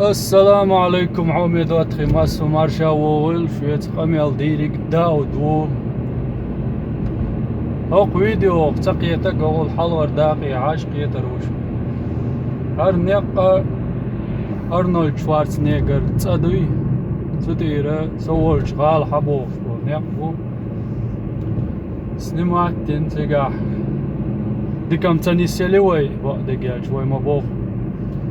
السلام عليكم عميد واتخي ماسو مارشا وول شوية قميل ديري داو دو هوق فيديو تقيتك اول حلور داقي عاشقية روش هرنيق ارنولد شوارزنيجر تصدوي تدير سوول شغال حبوف ونيقو سنمات تنتقاح دي كم تاني سيليوي بقى شوي مبوخ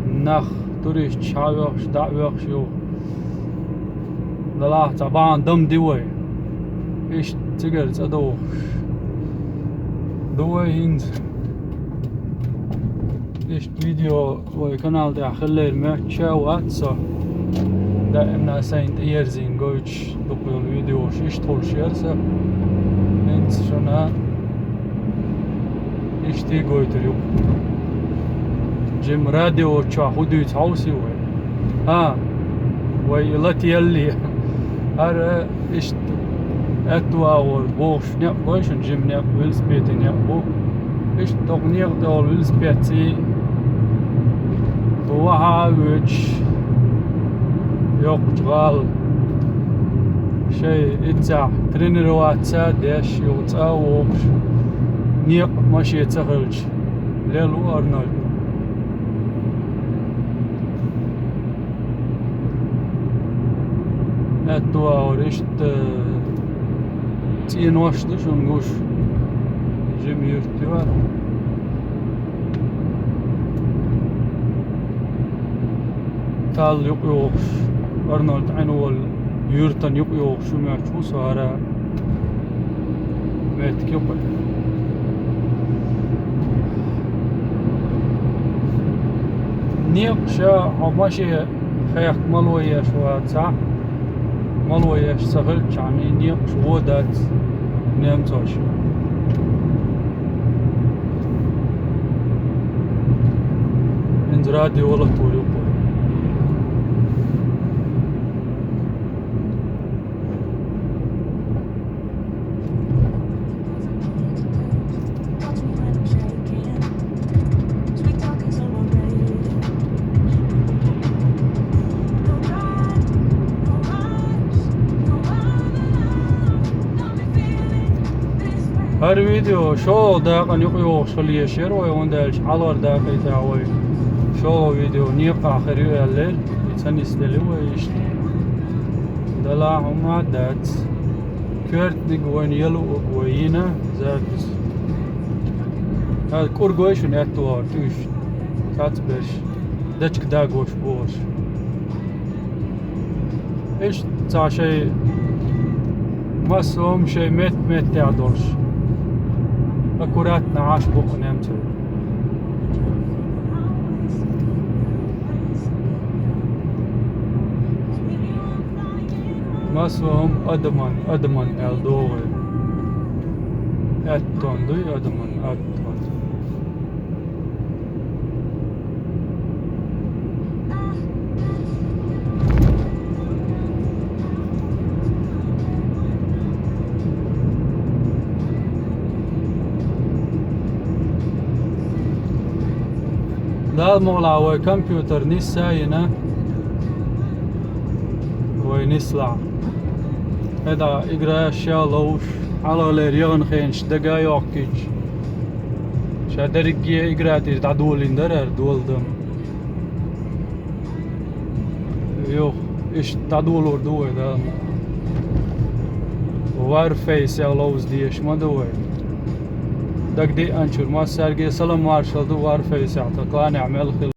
نخ توريش شعوخ دعوخ شو دلاه طبعا دم دوي ايش تقدر تدوخ دوي هند ايش فيديو وقناة تاع خلي الماتشا واتسا دائما ساينت ايرزين قويتش دوقي الفيديو ايش طول شيرسا انت شنا ايش تي قويت اليوم جيم راديو تشا خدو يتعوسي وي ها وي لاتي يلي هر اشت اتوا اور بوش نيق بوشن جيم نيق ويلز بيتي نيق بو اشت تغنيق دول ويلز بيتي وها ويتش يوق جغال شي اتزع ترينيروات سادش يوقتا ووش نيق ماشي يتخرج ليلو ارنولد اتوا اوريشت تين واشتش ونقوش جيم يرتوار تال يقيوش ارنولد عنوال يورتن يقيوش شو سهرا ميتك يقي نيقشا عماشي خيخ ملوية شوات صح ملويش سهل يعني نيقش ودات نيمتوش انزرادي ولا طول هر فيديو شو داقا يقيو خليه شير ويوندالش حلور داقي تاوي شو فيديو نيقا خريو الليل يتسنس دلي ويشت دلا هما دات كورت نقوين يلو وقوينا زاكس هاد كور قويش ونأتوار توش تاتبش داتشك داقوش بوش ايش تا شي مسوم شي ميت تعدورش أكورات نعاش بوق نمتو مسوهم أدمن الدوغي أتون دوي أدمن أتون دا المغلع وي كمبيوتر نساينا وي نسلع هذا اقرا شالوش على ليريون خينش دقايق كيش شادرقية اقرا تير دولين درر دول دم يوخ ايش تعدولور دوي دا وار فيس يالوز ديش ما دوي دق دي انشر ما سارقي سلام مارشال دوار فيس يعطيك لا نعمل خل